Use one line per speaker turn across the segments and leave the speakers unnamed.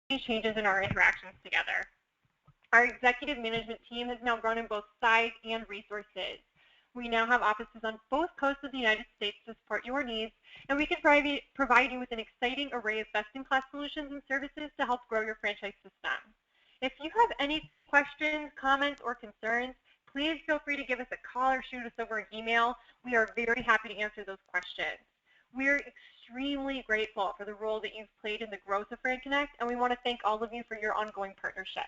changes in our interactions together. Our executive management team has now grown in both size and resources. We now have offices on both coasts of the United States to support your needs, and we can provide you with an exciting array of best-in-class solutions and services to help grow your franchise system. If you have any questions, comments, or concerns, please feel free to give us a call or shoot us over an email. We are very happy to answer those questions. We're extremely grateful for the role that you've played in the growth of FranConnect, and we want to thank all of you for your ongoing partnership.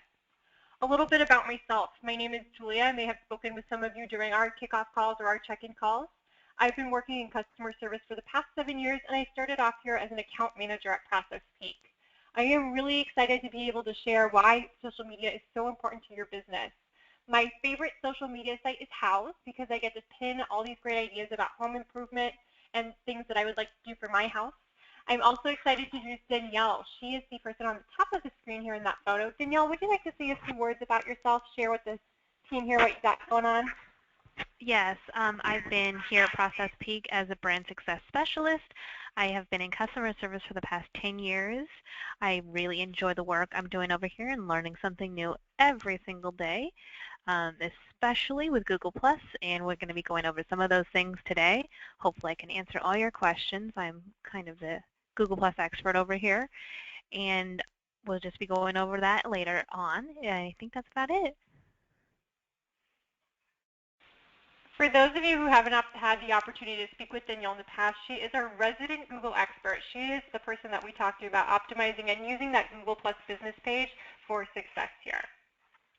A little bit about myself. My name is Julia. I may have spoken with some of you during our kickoff calls or our check-in calls. I've been working in customer service for the past 7 years, and I started off here as an account manager at Process Peak. I am really excited to be able to share why social media is so important to your business. My favorite social media site is Houzz because I get to pin all these great ideas about home improvement and things that I would like to do for my house. I'm also excited to introduce Danielle. She is the person on the top of the screen here in that photo. Danielle, would you like to say a few words about yourself, share with the team here what you got going on?
Yes, I've been here at Process Peak as a brand success specialist. I have been in customer service for the past 10 years. I really enjoy the work I'm doing over here and learning something new every single day, especially with Google+, and we're going to be going over some of those things today. Hopefully I can answer all your questions. I'm kind of the Google+ expert over here, and we'll just be going over that later on. I think that's about it.
For those of you who haven't had the opportunity to speak with Danielle in the past, she is our resident Google expert. She is the person that we talked to about optimizing and using that Google+ business page for success here.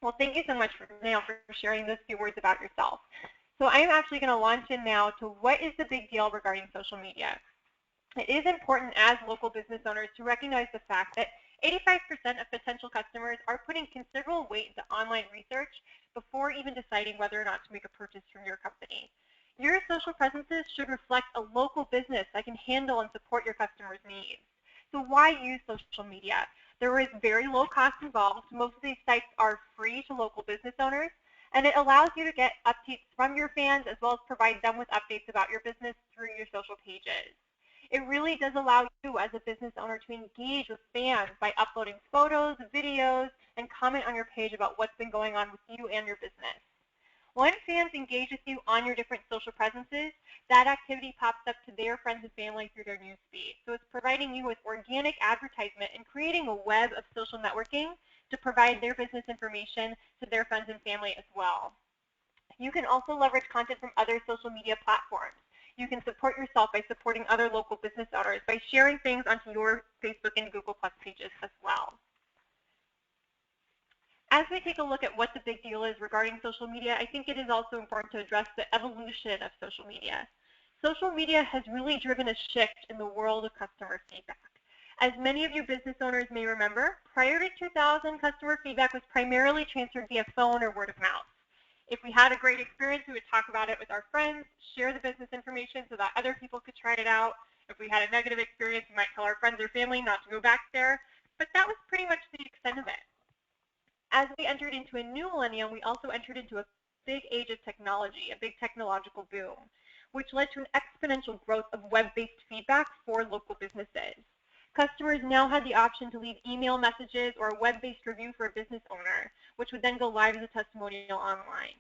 Well, thank you so much, Danielle, for sharing those few words about yourself. So I am actually going to launch in now to what is the big deal regarding social media. It is important as local business owners to recognize the fact that 85% of potential customers are putting considerable weight into online research before even deciding whether or not to make a purchase from your company. Your social presences should reflect a local business that can handle and support your customers' needs. So why use social media? There is very low cost involved. Most of these sites are free to local business owners, and it allows you to get updates from your fans as well as provide them with updates about your business through your social pages. It really does allow you as a business owner to engage with fans by uploading photos, videos, and comment on your page about what's been going on with you and your business. When fans engage with you on your different social presences, that activity pops up to their friends and family through their newsfeed. So it's providing you with organic advertisement and creating a web of social networking to provide their business information to their friends and family as well. You can also leverage content from other social media platforms. You can support yourself by supporting other local business owners by sharing things onto your Facebook and Google+ pages as well. As we take a look at what the big deal is regarding social media, I think it is also important to address the evolution of social media. Social media has really driven a shift in the world of customer feedback. As many of you business owners may remember, prior to 2000, customer feedback was primarily transferred via phone or word of mouth. If we had a great experience, we would talk about it with our friends, share the business information so that other people could try it out. If we had a negative experience, we might tell our friends or family not to go back there. But that was pretty much the extent of it. As we entered into a new millennium, we also entered into a big age of technology, a big technological boom, which led to an exponential growth of web-based feedback for local businesses. Customers now had the option to leave email messages or a web-based review for a business owner, which would then go live as a testimonial online.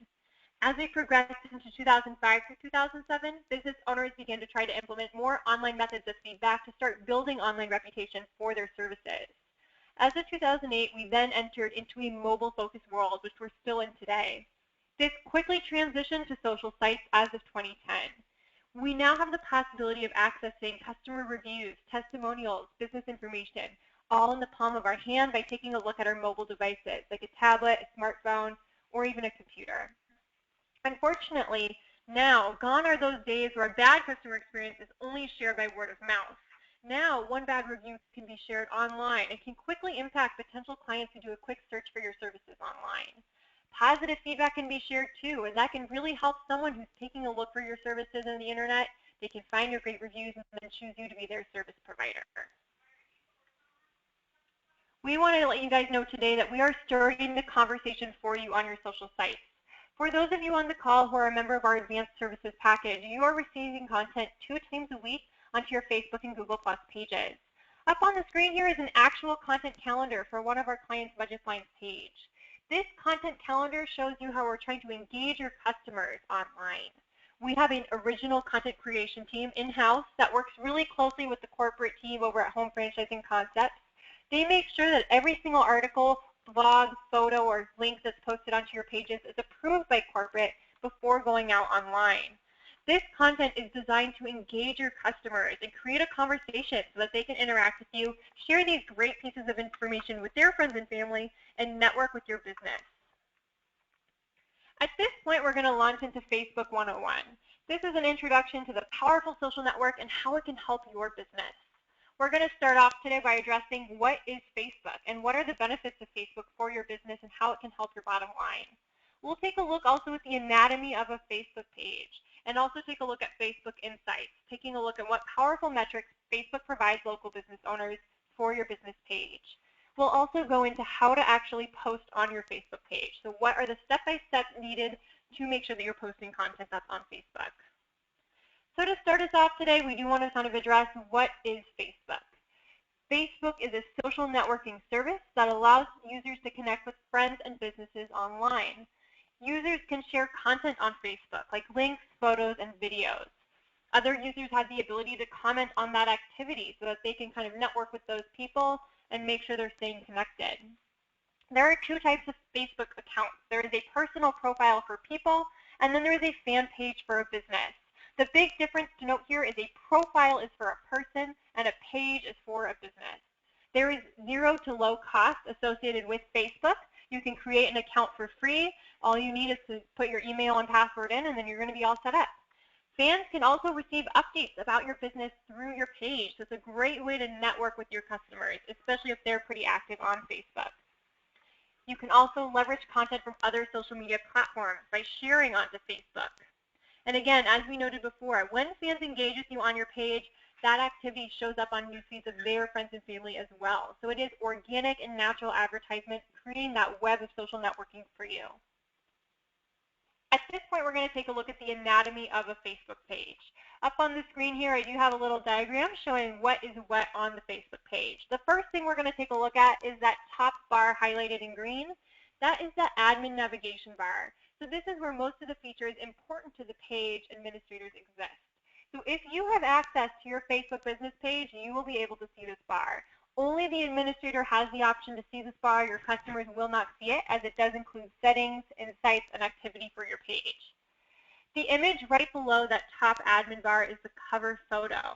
As we progressed into 2005 through 2007, business owners began to try to implement more online methods of feedback to start building online reputations for their services. As of 2008, we then entered into a mobile-focused world, which we're still in today. This quickly transitioned to social sites as of 2010. We now have the possibility of accessing customer reviews, testimonials, business information, all in the palm of our hand by taking a look at our mobile devices, like a tablet, a smartphone, or even a computer. Unfortunately, now, gone are those days where a bad customer experience is only shared by word of mouth. Now, one bad review can be shared online and can quickly impact potential clients who do a quick search for your services online. Positive feedback can be shared too, and that can really help someone who's taking a look for your services on the internet. They can find your great reviews and then choose you to be their service provider. We want to let you guys know today that we are starting the conversation for you on your social sites. For those of you on the call who are a member of our advanced services package, you are receiving content 2 times a week onto your Facebook and Google+ pages. Up on the screen here is an actual content calendar for one of our clients' budget lines page. This content calendar shows you how we're trying to engage your customers online. We have an original content creation team in-house that works really closely with the corporate team over at Home Franchising Concepts. They make sure that every single article, blog, photo, or link that's posted onto your pages is approved by corporate before going out online. This content is designed to engage your customers and create a conversation so that they can interact with you, share these great pieces of information with their friends and family, and network with your business. At this point, we're going to launch into Facebook 101. This is an introduction to the powerful social network and how it can help your business. We're going to start off today by addressing what is Facebook and what are the benefits of Facebook for your business and how it can help your bottom line. We'll take a look also at the anatomy of a Facebook page and also take a look at Facebook Insights, taking a look at what powerful metrics Facebook provides local business owners for your business page. We'll also go into how to actually post on your Facebook page. So what are the step-by-steps needed to make sure that you're posting content that's on Facebook? So to start us off today, we do want to kind of address what is Facebook. Facebook is a social networking service that allows users to connect with friends and businesses online. Users can share content on Facebook, like links, photos, and videos. Other users have the ability to comment on that activity so that they can kind of network with those people and make sure they're staying connected. There are two types of Facebook accounts. There is a personal profile for people, and then there is a fan page for a business. The big difference to note here is a profile is for a person and a page is for a business. There is zero to low cost associated with Facebook. You can create an account for free. All you need is to put your email and password in, and then you're going to be all set up. Fans can also receive updates about your business through your page. So it's a great way to network with your customers, especially if they're pretty active on Facebook. You can also leverage content from other social media platforms by sharing onto Facebook. And again, as we noted before, when fans engage with you on your page, that activity shows up on newsfeeds of their friends and family as well. So it is organic and natural advertisement, creating that web of social networking for you. At this point, we're going to take a look at the anatomy of a Facebook page. Up on the screen here, I do have a little diagram showing what is what on the Facebook page. The first thing we're going to take a look at is that top bar highlighted in green. That is the admin navigation bar. So this is where most of the features important to the page administrators exist. So if you have access to your Facebook business page, you will be able to see this bar. Only the administrator has the option to see this bar. Your customers will not see it, as it does include settings, insights, and activity for your page. The image right below that top admin bar is the cover photo.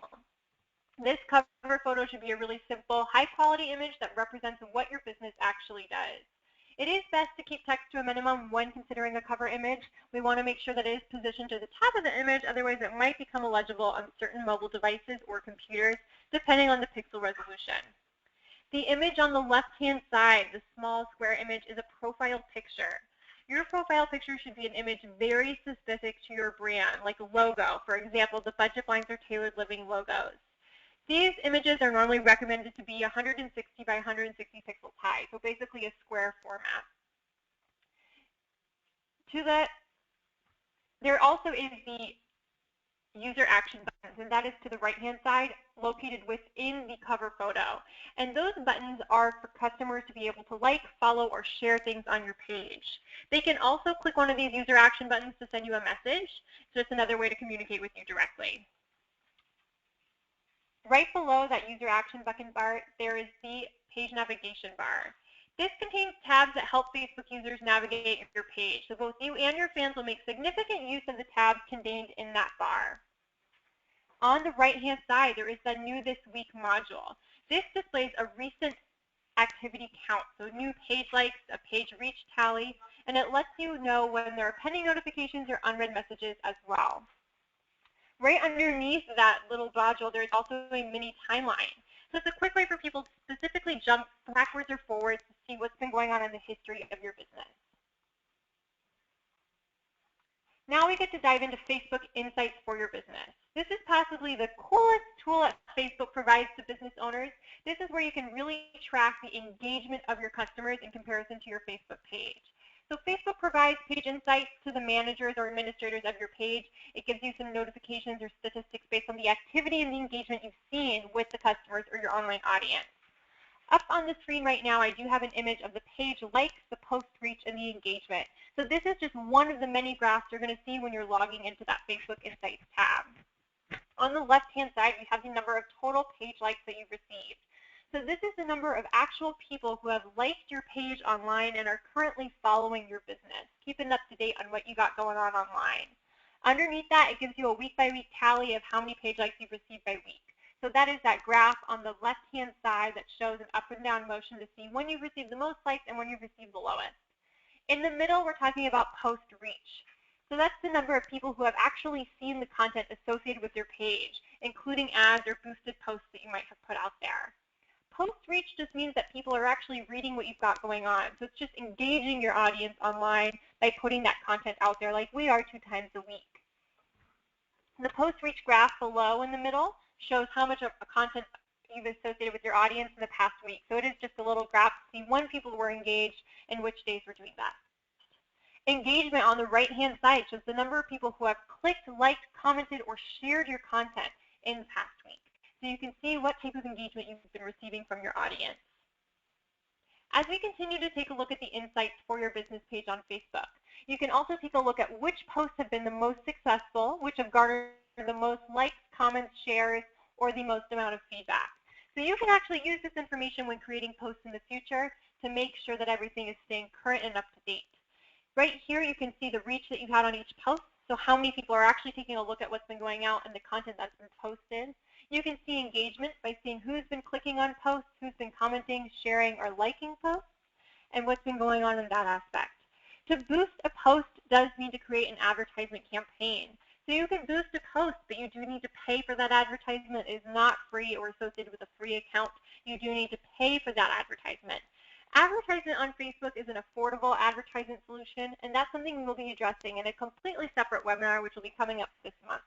This cover photo should be a really simple, high-quality image that represents what your business actually does. It is best to keep text to a minimum when considering a cover image. We want to make sure that it is positioned to the top of the image, otherwise it might become illegible on certain mobile devices or computers, depending on the pixel resolution. The image on the left-hand side, the small square image, is a profile picture. Your profile picture should be an image very specific to your brand, like a logo. For example, the Budget Blinds are Tailored Living logos. These images are normally recommended to be 160 by 160 pixels high, so basically a square format. There also is the user action buttons, and that is to the right-hand side, located within the cover photo. And those buttons are for customers to be able to like, follow, or share things on your page. They can also click one of these user action buttons to send you a message, so it's another way to communicate with you directly. Right below that user action button bar, there is the page navigation bar. This contains tabs that help Facebook users navigate your page, so both you and your fans will make significant use of the tabs contained in that bar. On the right-hand side, there is the New This Week module. This displays a recent activity count, so new page likes, a page reach tally, and it lets you know when there are pending notifications or unread messages as well. Right underneath that little module, there's also a mini timeline. So it's a quick way for people to specifically jump backwards or forwards to see what's been going on in the history of your business. Now we get to dive into Facebook Insights for your business. This is possibly the coolest tool that Facebook provides to business owners. This is where you can really track the engagement of your customers in comparison to your Facebook page. So Facebook provides page insights to the managers or administrators of your page. It gives you some notifications or statistics based on the activity and the engagement you've seen with the customers or your online audience. Up on the screen right now, I do have an image of the page likes, the post reach, and the engagement. So this is just one of the many graphs you're going to see when you're logging into that Facebook Insights tab. On the left-hand side, we have the number of total page likes that you've received. So this is the number of actual people who have liked your page online and are currently following your business, keeping up to date on what you got going on online. Underneath that, it gives you a week-by-week tally of how many page likes you've received by week. So that is that graph on the left-hand side that shows an up and down motion to see when you've received the most likes and when you've received the lowest. In the middle, we're talking about post reach. So that's the number of people who have actually seen the content associated with your page, including ads or boosted posts that you might have put out there. Post reach just means that people are actually reading what you've got going on. So it's just engaging your audience online by putting that content out there like we are 2 times a week. The post reach graph below in the middle shows how much of a content you've associated with your audience in the past week. So it is just a little graph to see when people were engaged and which days we're doing that. Engagement on the right-hand side shows the number of people who have clicked, liked, commented, or shared your content in the past week. So you can see what type of engagement you've been receiving from your audience. As we continue to take a look at the insights for your business page on Facebook, you can also take a look at which posts have been the most successful, which have garnered the most likes, comments, shares, or the most amount of feedback. So you can actually use this information when creating posts in the future to make sure that everything is staying current and up to date. Right here, you can see the reach that you've had on each post, so how many people are actually taking a look at what's been going out and the content that's been posted. You can see engagement by seeing who's been clicking on posts, who's been commenting, sharing, or liking posts, and what's been going on in that aspect. To boost a post does need to create an advertisement campaign. So you can boost a post, but you do need to pay for that advertisement. It is not free or associated with a free account. You do need to pay for that advertisement. Advertisement on Facebook is an affordable advertisement solution, and that's something we will be addressing in a completely separate webinar, which will be coming up this month.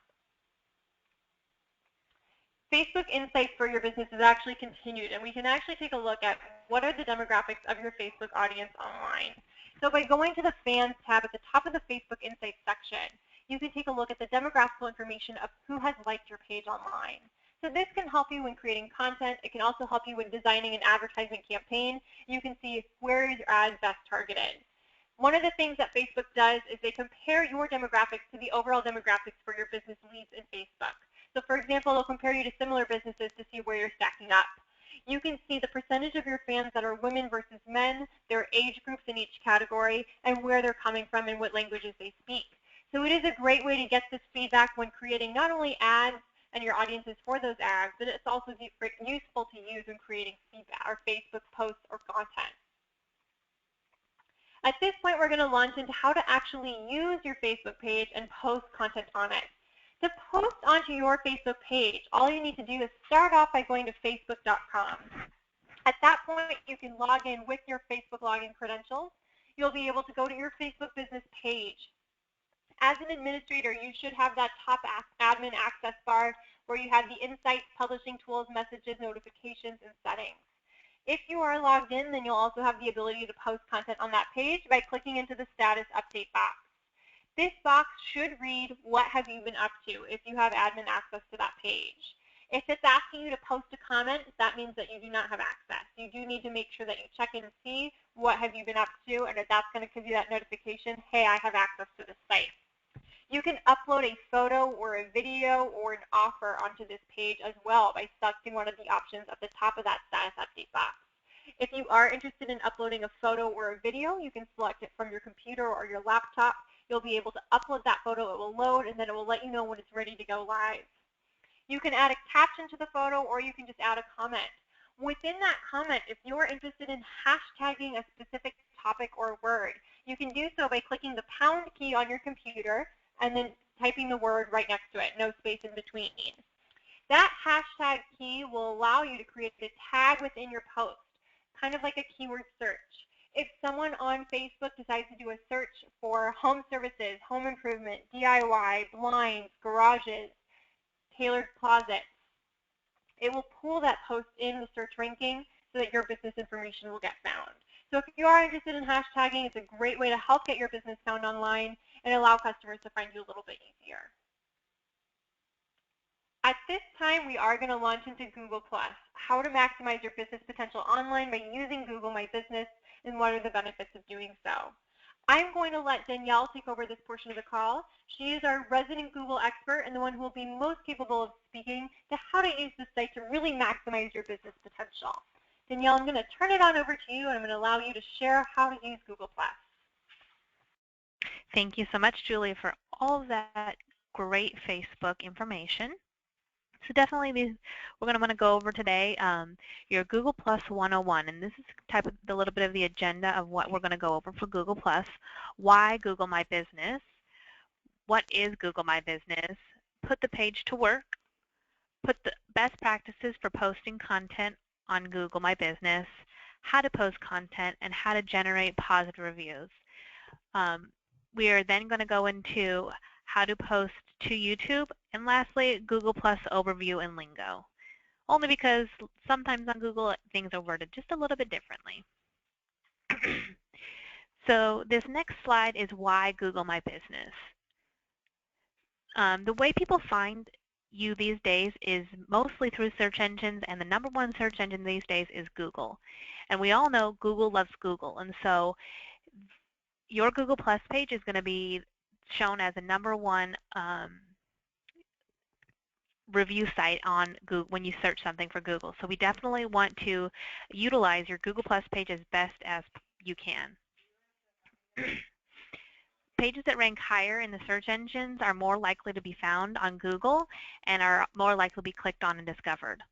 Facebook Insights for your business is actually continued, and we can actually take a look at what are the demographics of your Facebook audience online. So by going to the Fans tab at the top of the Facebook Insights section, you can take a look at the demographical information of who has liked your page online. So this can help you when creating content. It can also help you when designing an advertisement campaign. You can see where is your ad best targeted. One of the things that Facebook does is they compare your demographics to the overall demographics for your business leads in Facebook. So for example, they'll compare you to similar businesses to see where you're stacking up. You can see the percentage of your fans that are women versus men, their age groups in each category, and where they're coming from and what languages they speak. So it is a great way to get this feedback when creating not only ads and your audiences for those ads, but it's also useful to use when creating feedback or Facebook posts or content. At this point, we're going to launch into how to actually use your Facebook page and post content on it. To post onto your Facebook page, all you need to do is start off by going to facebook.com. At that point, you can log in with your Facebook login credentials. You'll be able to go to your Facebook business page. As an administrator, you should have that top admin access bar where you have the insights, publishing tools, messages, notifications, and settings. If you are logged in, then you'll also have the ability to post content on that page by clicking into the status update box. This box should read, what have you been up to, if you have admin access to that page. If it's asking you to post a comment, that means that you do not have access. You do need to make sure that you check in and see what have you been up to, and if that's going to give you that notification, hey, I have access to this site. You can upload a photo or a video or an offer onto this page as well by selecting one of the options at the top of that status update box. If you are interested in uploading a photo or a video, you can select it from your computer or your laptop. You'll be able to upload that photo, it will load, and then it will let you know when it's ready to go live. You can add a caption to the photo, or you can just add a comment. Within that comment, if you're interested in hashtagging a specific topic or word, you can do so by clicking the pound key on your computer and then typing the word right next to it, no space in between. That hashtag key will allow you to create a tag within your post, kind of like a keyword search. If someone on Facebook decides to do a search for home services, home improvement, DIY, blinds, garages, tailored closets, it will pull that post in the search ranking so that your business information will get found. So if you are interested in hashtagging, it's a great way to help get your business found online and allow customers to find you a little bit easier. At this time, we are going to launch into Google+, how to maximize your business potential online by using Google My Business, and what are the benefits of doing so. I'm going to let Danielle take over this portion of the call. She is our resident Google expert and the one who will be most capable of speaking to how to use the site to really maximize your business potential. Danielle, I'm going to turn it on over to you, and I'm going to allow you to share how to use Google+.
Thank you so much, Julia, for all of that great Facebook information. So definitely we're going to want to go over today your Google Plus 101, and this is a little bit of the agenda of what we're going to go over for Google Plus. Why Google My Business? What is Google My Business? Put the page to work. Put the best practices for posting content on Google My Business. How to post content and how to generate positive reviews. We are then going to go into how to post to YouTube, and lastly, Google Plus overview and lingo. Only because sometimes on Google things are worded just a little bit differently. So this next slide is why Google My Business. The way people find you these days is mostly through search engines, and the #1 search engine these days is Google. And we all know Google loves Google, and so your Google Plus page is going to be shown as a #1 review site on Google when you search something for Google. So we definitely want to utilize your Google Plus page as best as you can. Pages that rank higher in the search engines are more likely to be found on Google and are more likely to be clicked on and discovered.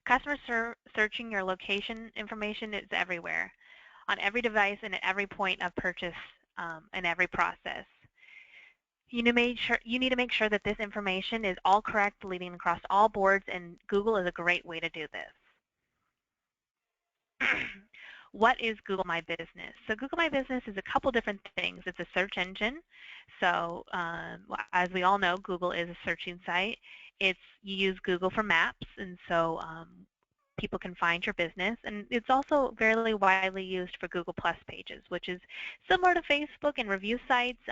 Customers searching your location information is everywhere, on every device and at every point of purchase in every process. You need to make sure that this information is all correct, leading across all boards, and Google is a great way to do this. What is Google My Business? So Google My Business is a couple different things. It's a search engine. So as we all know, Google is a searching site. You use Google for maps, and so people can find your business. And it's also fairly widely used for Google Plus pages, which is similar to Facebook and review sites.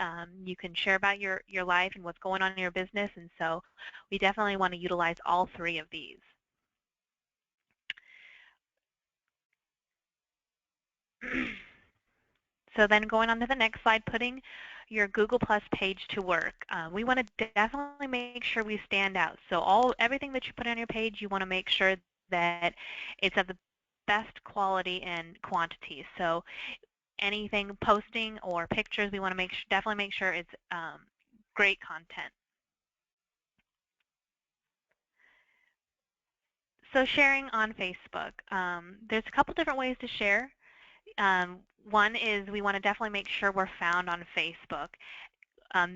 You can share about your life and what's going on in your business, and so we definitely want to utilize all three of these. So then going on to the next slide, putting your Google Plus page to work. We want to definitely make sure we stand out. So everything that you put on your page, you want to make sure that it's of the best quality and quantity. So anything posting or pictures, we want to definitely make sure it's great content. So sharing on Facebook. There's a couple different ways to share. One is we want to definitely make sure we're found on Facebook. On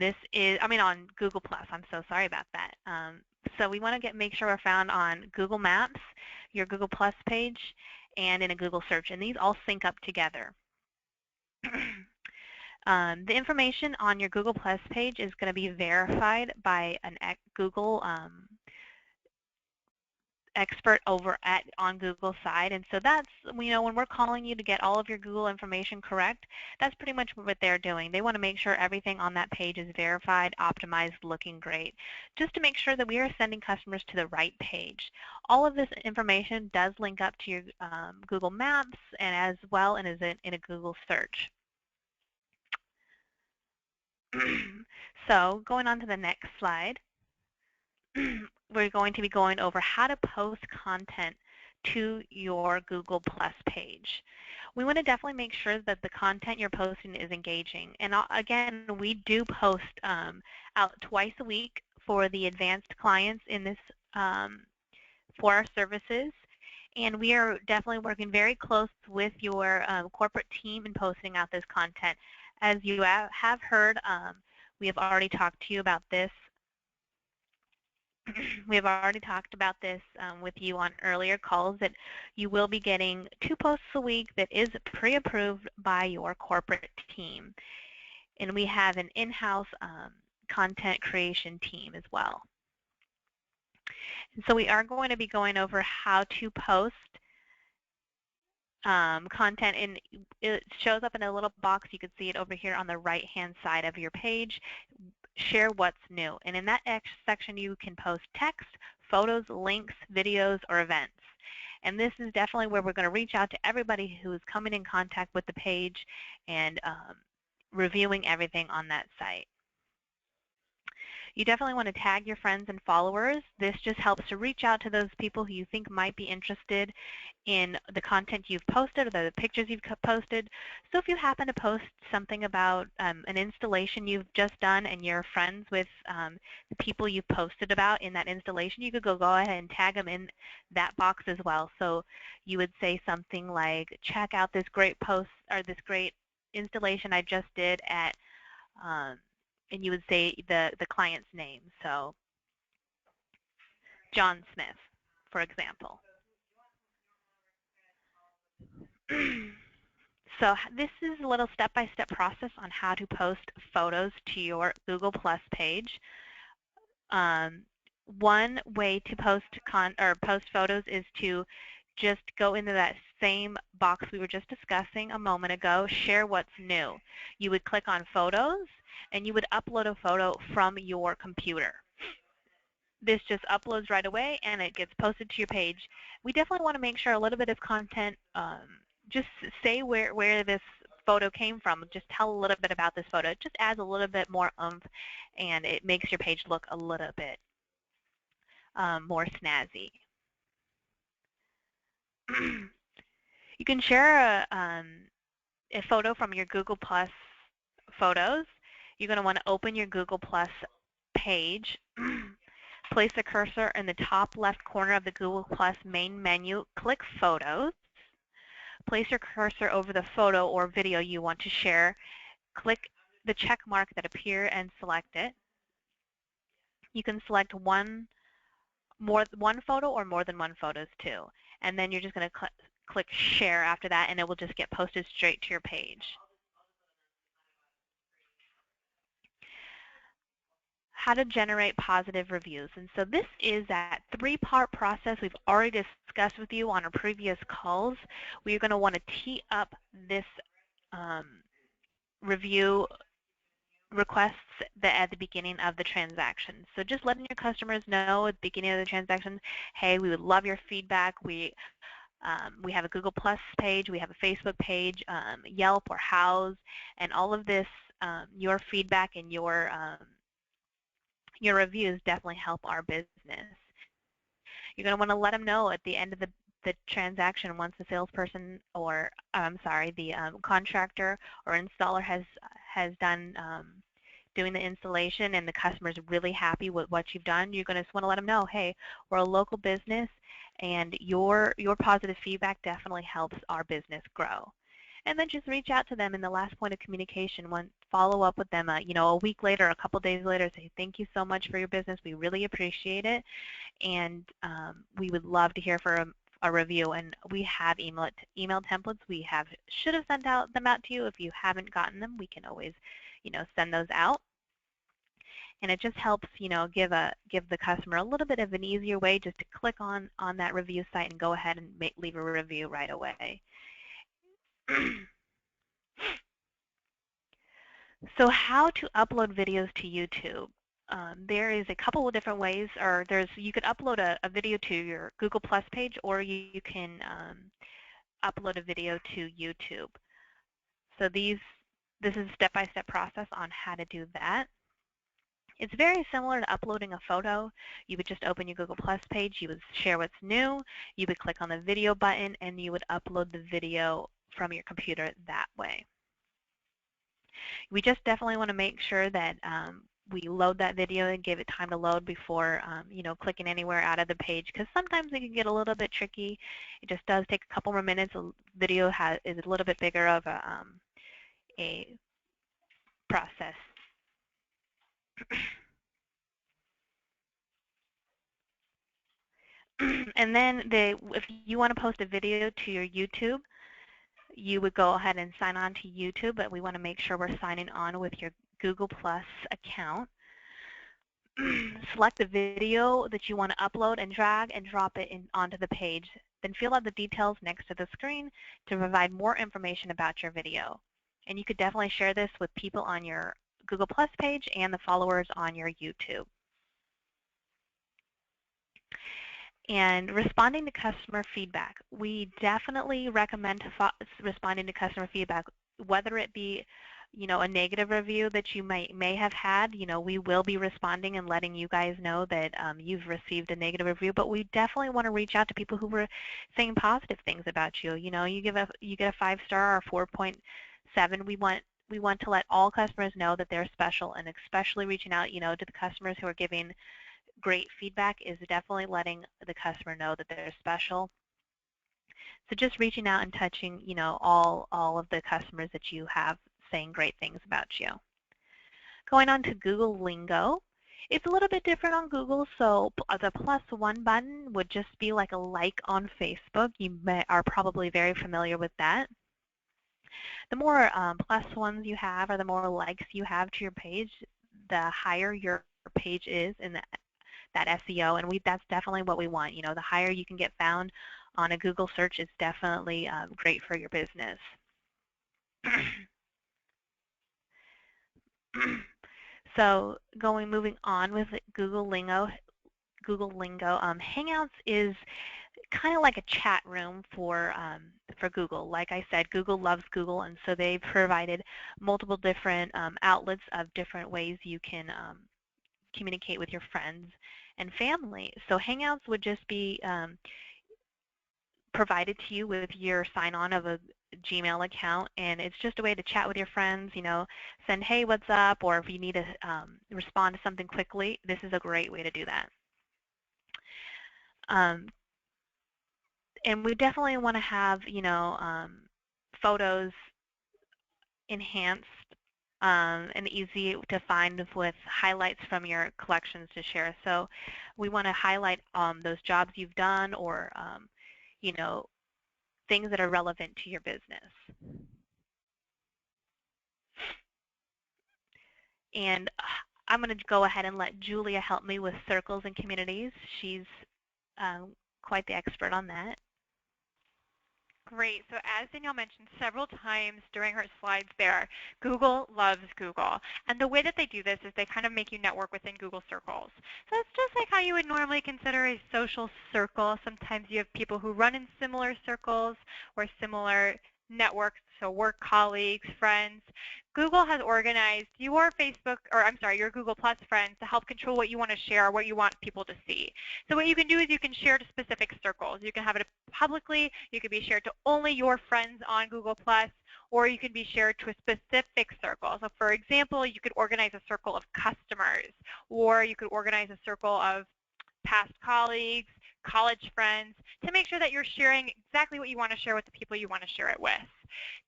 Google Plus. I'm so sorry about that. So we want to make sure we're found on Google Maps, your Google Plus page, and in a Google search, and these all sync up together. The information on your Google Plus page is going to be verified by a Google expert over on Google's side, and so that's, when we're calling you to get all of your Google information correct, that's pretty much what they're doing. They want to make sure everything on that page is verified, optimized, looking great, just to make sure that we are sending customers to the right page. All of this information does link up to your Google Maps and as well and is in a Google search. So going on to the next slide. We're going to be going over how to post content to your Google Plus page. We want to definitely make sure that the content you're posting is engaging. And again, we do post out twice a week for the advanced clients in this for our services. And we are definitely working very close with your corporate team in posting out this content. As you have heard, we have already talked to you about this. We have already talked about this with you on earlier calls, that you will be getting 2 posts a week that is pre-approved by your corporate team. And we have an in-house content creation team as well. And so we are going to be going over how to post content, and it shows up in a little box. You can see it over here on the right-hand side of your page. Share what's new. And in that section, you can post text, photos, links, videos, or events. And this is definitely where we're going to reach out to everybody who is coming in contact with the page and reviewing everything on that site. You definitely want to tag your friends and followers. This just helps to reach out to those people who you think might be interested in the content you've posted or the pictures you've posted. So if you happen to post something about an installation you've just done and you're friends with the people you've posted about in that installation, you could go ahead and tag them in that box as well. So you would say something like, check out this great post or this great installation I just did at and you would say the client's name. So John Smith, for example. So this is a little step-by-step process on how to post photos to your Google Plus page. One way to post photos is to just go into that same box we were just discussing a moment ago, share what's new. You would click on photos and you would upload a photo from your computer. This just uploads right away and it gets posted to your page. We definitely want to make sure a little bit of content, just say where this photo came from. Just tell a little bit about this photo. It just adds a little bit more oomph and it makes your page look a little bit more snazzy. You can share a photo from your Google Plus photos. You're going to want to open your Google Plus page. Place the cursor in the top left corner of the Google Plus main menu. Click Photos. Place your cursor over the photo or video you want to share. Click the check mark that appears and select it. You can select one photo or more than one photos too. And then you're just going to click Share after that, and it will just get posted straight to your page. How to generate positive reviews. And so this is that three-part process we've already discussed with you on our previous calls. We're going to want to tee up this review requests at the beginning of the transaction. So just letting your customers know at the beginning of the transaction, hey, we would love your feedback. We have a Google Plus page, we have a Facebook page, Yelp or Houzz, and all of this, your feedback and your reviews definitely help our business. You're going to want to let them know at the end of the transaction once the salesperson or, the contractor or installer has done doing the installation and the customer's really happy with what you've done. You're going to just want to let them know, hey, we're a local business and your positive feedback definitely helps our business grow. And then just reach out to them in the last point of communication. Follow up with them, a week later, a couple days later, say thank you so much for your business. We really appreciate it, and we would love to hear from a review. And we have email templates. We should have sent them out to you. If you haven't gotten them, we can always, send those out. And it just helps, give the customer a little bit of an easier way just to click on that review site and go ahead and leave a review right away. So how to upload videos to YouTube? There is a couple of different ways, or you could upload a video to your Google Plus page, or you can upload a video to YouTube. So this is a step-by-step process on how to do that. It's very similar to uploading a photo. You would just open your Google Plus page, you would share what's new, you would click on the video button, and you would upload the video from your computer that way. We just definitely want to make sure that we load that video and give it time to load before clicking anywhere out of the page, because sometimes it can get a little bit tricky. It just does take a couple more minutes. The video is a little bit bigger of a process. And then if you want to post a video to your YouTube, you would go ahead and sign on to YouTube, but we want to make sure we're signing on with your Google Plus account. Select the video that you want to upload and drag and drop it onto the page. then fill out the details next to the screen to provide more information about your video. And you could definitely share this with people on your Google Plus page and the followers on your YouTube. And responding to customer feedback. We definitely recommend responding to customer feedback, whether it be a negative review that you may have had. We will be responding and letting you guys know that you've received a negative review, but we definitely want to reach out to people who were saying positive things about you. You get a 5-star or 4.7. We want to let all customers know that they're special, and especially reaching out to the customers who are giving great feedback is definitely letting the customer know that they're special. So just reaching out and touching, all of the customers that you have saying great things about you. Going on to Google Lingo. It's a little bit different on Google, so the +1 button would just be like a like on Facebook. You are probably very familiar with that. The more +1s you have, or the more likes you have to your page, the higher your page is in that SEO, and that's definitely what we want. The higher you can get found on a Google search is definitely great for your business. So moving on with Google Lingo. Hangouts is kind of like a chat room for Google. Like I said, Google loves Google, and so they've provided multiple different outlets of different ways you can communicate with your friends and family. So Hangouts would just be provided to you with your sign-on of a Gmail account, and it's just a way to chat with your friends, send, hey, what's up, or if you need to respond to something quickly, this is a great way to do that. And we definitely want to have, photos enhanced and easy to find with highlights from your collections to share. So we want to highlight those jobs you've done, or things that are relevant to your business. And I'm going to go ahead and let Julia help me with circles and communities. She's quite the expert on that.
Great. So as Danielle mentioned several times during her slides there, Google loves Google. And the way that they do this is they kind of make you network within Google Circles. So it's just like how you would normally consider a social circle. Sometimes you have people who run in similar circles or similar networks, so work colleagues, friends. Google has organized your your Google Plus friends to help control what you want to share, what you want people to see. So what you can do is you can share to specific circles. You can have it publicly, you can be shared to only your friends on Google Plus, or you can be shared to a specific circle. So for example, you could organize a circle of customers, or you could organize a circle of past colleagues, college friends, to make sure that you're sharing exactly what you want to share with the people you want to share it with.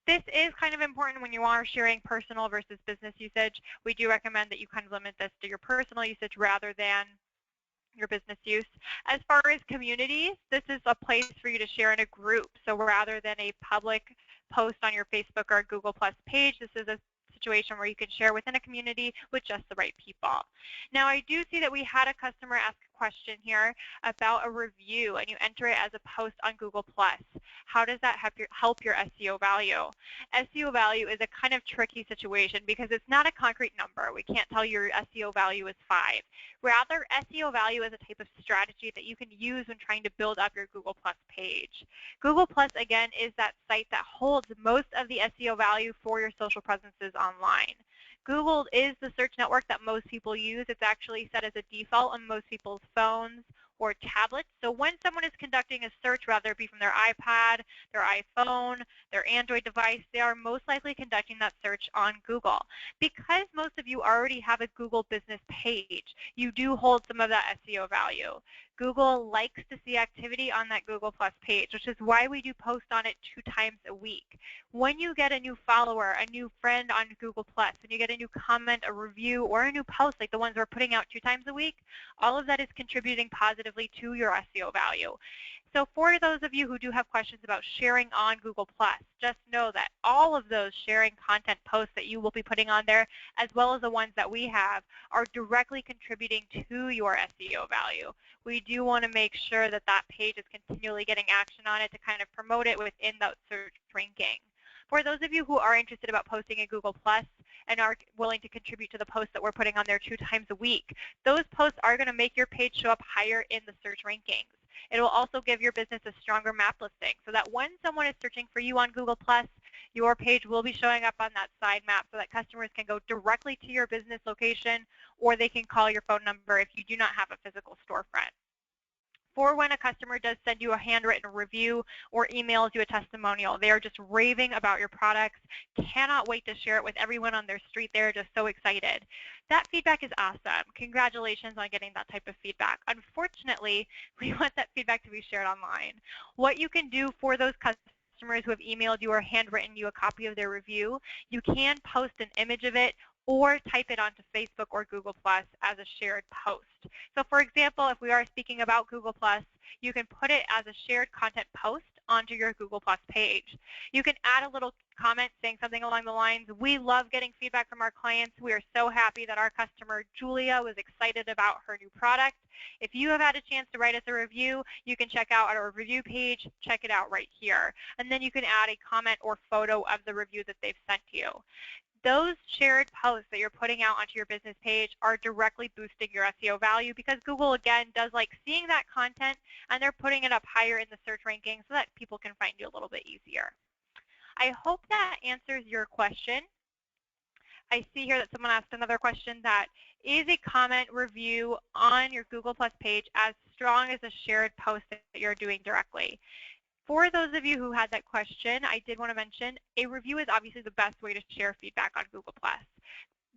This is kind of important when you are sharing personal versus business usage. We do recommend that you kind of limit this to your personal usage rather than your business use. As far as communities, this is a place for you to share in a group. So rather than a public post on your Facebook or Google Plus page, this is a situation where you can share within a community with just the right people. Now, I do see that we had a customer ask a question here about a review, and you enter it as a post on Google Plus. How does that help your SEO value? SEO value is a kind of tricky situation because it's not a concrete number. We can't tell your SEO value is 5. Rather, SEO value is a type of strategy that you can use when trying to build up your Google Plus page. Google Plus, again, is that site that holds most of the SEO value for your social presences online. Google is the search network that most people use. It's actually set as a default on most people's phones or tablets. So when someone is conducting a search, whether it be from their iPad, their iPhone, their Android device, they are most likely conducting that search on Google. Because most of you already have a Google business page, you do hold some of that SEO value. Google likes to see activity on that Google Plus page, which is why we do post on it 2 times a week. When you get a new follower, a new friend on Google Plus, when you get a new comment, a review, or a new post like the ones we're putting out 2 times a week, all of that is contributing positively to your SEO value. So for those of you who do have questions about sharing on Google+, just know that all of those sharing content posts that you will be putting on there, as well as the ones that we have, are directly contributing to your SEO value. We do want to make sure that that page is continually getting action on it to kind of promote it within that search ranking. For those of you who are interested about posting in Google+ and are willing to contribute to the posts that we're putting on there 2 times a week, those posts are going to make your page show up higher in the search rankings. It will also give your business a stronger map listing so that when someone is searching for you on Google+, your page will be showing up on that side map so that customers can go directly to your business location, or they can call your phone number if you do not have a physical storefront. For when a customer does send you a handwritten review or emails you a testimonial, they are just raving about your products, cannot wait to share it with everyone on their street. They're just so excited. That feedback is awesome. Congratulations on getting that type of feedback. Unfortunately, we want that feedback to be shared online. What you can do for those customers who have emailed you or handwritten you a copy of their review, you can post an image of it or type it onto Facebook or Google+ as a shared post. So for example, if we are speaking about Google+, you can put it as a shared content post onto your Google+ page. You can add a little comment saying something along the lines, "We love getting feedback from our clients. We are so happy that our customer Julia was excited about her new product. If you have had a chance to write us a review, you can check out our review page, check it out right here." And then you can add a comment or photo of the review that they've sent you. Those shared posts that you're putting out onto your business page are directly boosting your SEO value because Google, again, does like seeing that content, and they're putting it up higher in the search ranking so that people can find you a little bit easier. I hope that answers your question. I see here that someone asked another question, that is a comment review on your Google+ page as strong as a shared post that you're doing directly? For those of you who had that question, I did want to mention a review is obviously the best way to share feedback on Google+.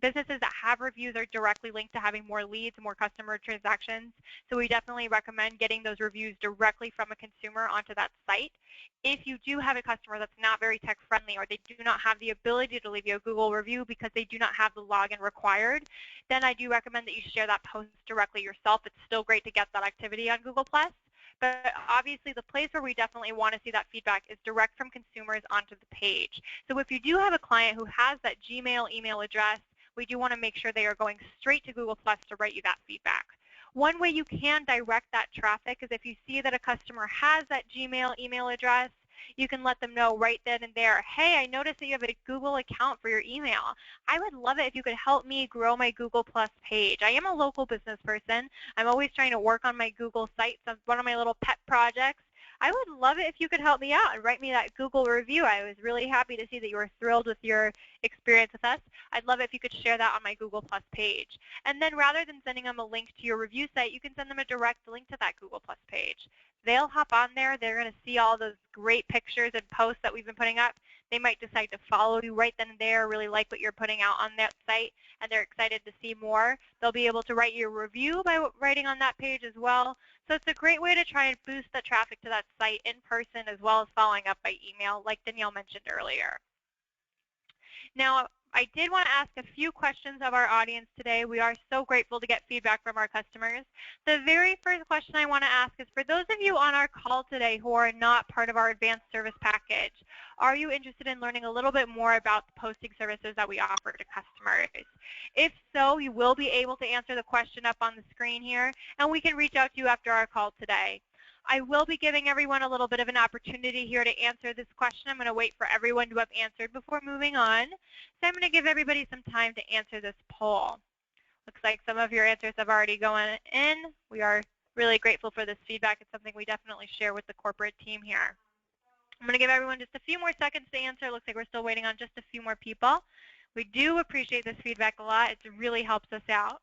Businesses that have reviews are directly linked to having more leads, more customer transactions. So we definitely recommend getting those reviews directly from a consumer onto that site. If you do have a customer that's not very tech friendly, or they do not have the ability to leave you a Google review because they do not have the login required, then I do recommend that you share that post directly yourself. It's still great to get that activity on Google+. But obviously, the place where we definitely want to see that feedback is direct from consumers onto the page. So if you do have a client who has that Gmail email address, we do want to make sure they are going straight to Google+ to write you that feedback. One way you can direct that traffic is if you see that a customer has that Gmail email address, you can let them know right then and there, "Hey, I noticed that you have a Google account for your email. I would love it if you could help me grow my Google+ page. I am a local business person. I'm always trying to work on my Google site. So it's one of my little pet projects. I would love it if you could help me out and write me that Google review. I was really happy to see that you were thrilled with your experience with us. I'd love it if you could share that on my Google+ page." And then rather than sending them a link to your review site, you can send them a direct link to that Google+ page. They'll hop on there. They're going to see all those great pictures and posts that we've been putting up. They might decide to follow you right then and there, really like what you're putting out on that site, and they're excited to see more. They'll be able to write you a review by writing on that page as well. So it's a great way to try and boost the traffic to that site in person, as well as following up by email, like Danielle mentioned earlier. Now, I did want to ask a few questions of our audience today. We are so grateful to get feedback from our customers. The very first question I want to ask is, for those of you on our call today who are not part of our advanced service package, are you interested in learning a little bit more about the posting services that we offer to customers? If so, you will be able to answer the question up on the screen here, and we can reach out to you after our call today. I will be giving everyone a little bit of an opportunity here to answer this question. I'm going to wait for everyone to have answered before moving on. So I'm going to give everybody some time to answer this poll. Looks like some of your answers have already gone in. We are really grateful for this feedback. It's something we definitely share with the corporate team here. I'm going to give everyone just a few more seconds to answer. Looks like we're still waiting on just a few more people. We do appreciate this feedback a lot. It really helps us out.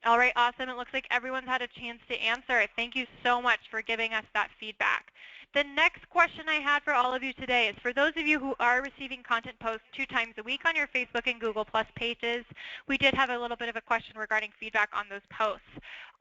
All right, awesome. It looks like everyone's had a chance to answer. Thank you so much for giving us that feedback. The next question I had for all of you today is, for those of you who are receiving content posts 2 times a week on your Facebook and Google+ pages, we did have a little bit of a question regarding feedback on those posts.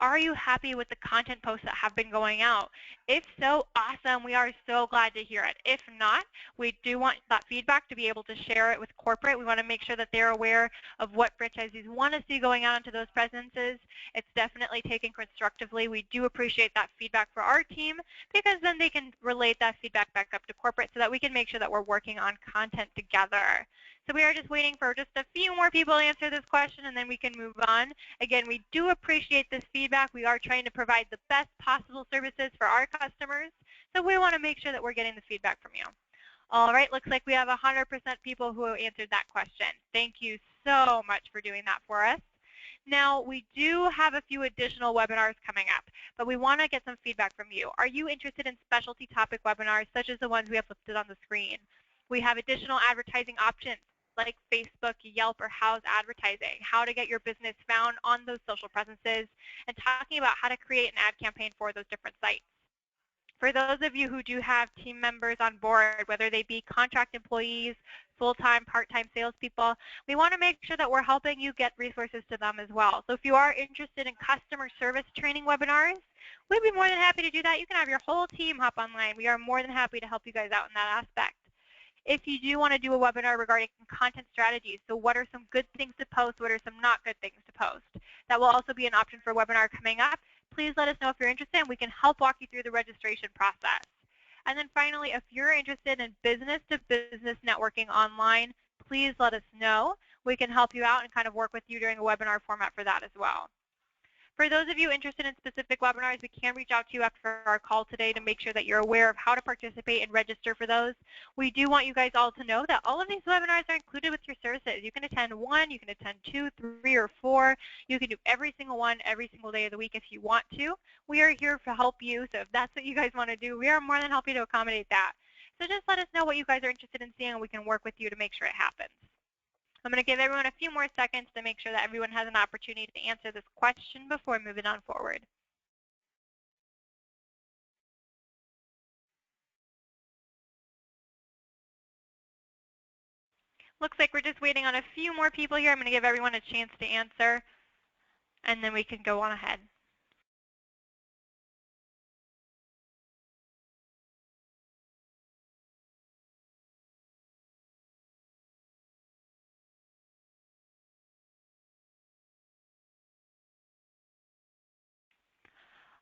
Are you happy with the content posts that have been going out? If so, awesome. We are so glad to hear it. If not, we do want that feedback to be able to share it with corporate. We want to make sure that they're aware of what franchisees want to see going out into those presences. It's definitely taken constructively. We do appreciate that feedback for our team because then they can relate that feedback back up to corporate so that we can make sure that we're working on content together. So we are just waiting for just a few more people to answer this question, and then we can move on. Again, we do appreciate this feedback. We are trying to provide the best possible services for our customers, so we want to make sure that we're getting the feedback from you. All right, looks like we have 100% people who answered that question. Thank you so much for doing that for us. Now, we do have a few additional webinars coming up, but we want to get some feedback from you. Are you interested in specialty topic webinars such as the ones we have listed on the screen? We have additional advertising options like Facebook, Yelp, or Houzz advertising, how to get your business found on those social presences, and talking about how to create an ad campaign for those different sites. For those of you who do have team members on board, whether they be contract employees, full-time, part-time salespeople, we want to make sure that we're helping you get resources to them as well. So if you are interested in customer service training webinars, we'd be more than happy to do that. You can have your whole team hop online. We are more than happy to help you guys out in that aspect. If you do want to do a webinar regarding content strategies, so what are some good things to post, what are some not good things to post, that will also be an option for a webinar coming up. Please let us know if you're interested, and we can help walk you through the registration process. And then finally, if you're interested in business-to-business networking online, please let us know. We can help you out and kind of work with you during a webinar format for that as well. For those of you interested in specific webinars, we can reach out to you after our call today to make sure that you're aware of how to participate and register for those. We do want you guys all to know that all of these webinars are included with your services. You can attend one, you can attend 2, 3, or 4. You can do every single one every single day of the week if you want to. We are here to help you, so if that's what you guys want to do, we are more than happy to accommodate that. So just let us know what you guys are interested in seeing, and we can work with you to make sure it happens. I'm going to give everyone a few more seconds to make sure that everyone has an opportunity to answer this question before moving on forward. Looks like we're just waiting on a few more people here. I'm going to give everyone a chance to answer, and then we can go on ahead.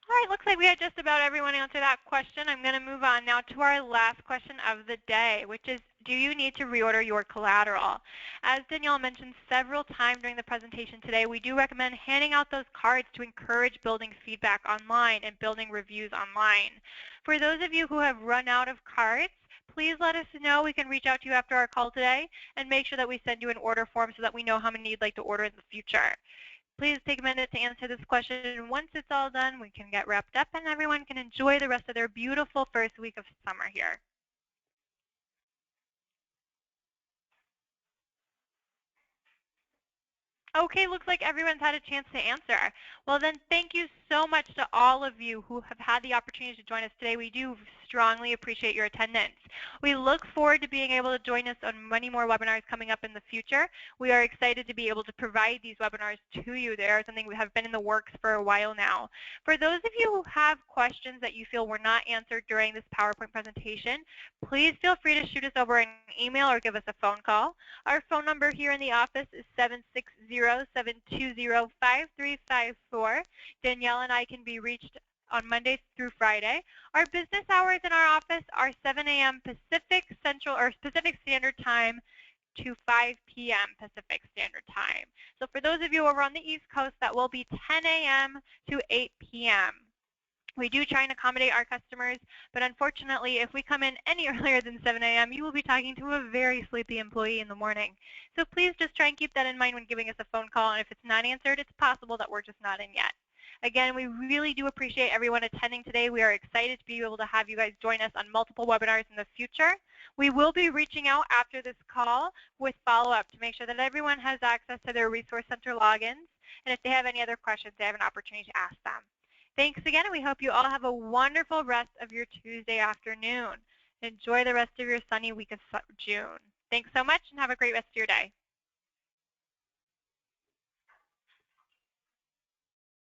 All right, looks like we had just about everyone answer that question. I'm going to move on now to our last question of the day, which is, do you need to reorder your collateral? As Danielle mentioned several times during the presentation today, we do recommend handing out those cards to encourage building feedback online and building reviews online. For those of you who have run out of cards, please let us know. We can reach out to you after our call today and make sure that we send you an order form so that we know how many you'd like to order in the future. Please take a minute to answer this question. Once it's all done, we can get wrapped up and everyone can enjoy the rest of their beautiful first week of summer here. Okay, looks like everyone's had a chance to answer. Well then, thank you so much to all of you who have had the opportunity to join us today. We do strongly appreciate your attendance. We look forward to being able to join us on many more webinars coming up in the future. We are excited to be able to provide these webinars to you. They are something we have been in the works for a while now. For those of you who have questions that you feel were not answered during this PowerPoint presentation, please feel free to shoot us over an email or give us a phone call. Our phone number here in the office is 760-720-5354. Danielle and I can be reached on Monday through Friday. Our business hours in our office are 7 a.m. Pacific Standard Time to 5 p.m. Pacific Standard Time. So for those of you over on the East Coast, that will be 10 a.m. to 8 p.m. We do try and accommodate our customers, but unfortunately, if we come in any earlier than 7 a.m., you will be talking to a very sleepy employee in the morning. So please just try and keep that in mind when giving us a phone call, and if it's not answered, it's possible that we're just not in yet. Again, we really do appreciate everyone attending today. We are excited to be able to have you guys join us on multiple webinars in the future. We will be reaching out after this call with follow-up to make sure that everyone has access to their Resource Center logins, and if they have any other questions, they have an opportunity to ask them. Thanks again, and we hope you all have a wonderful rest of your Tuesday afternoon. Enjoy the rest of your sunny week of June. Thanks so much, and have a great rest of your day.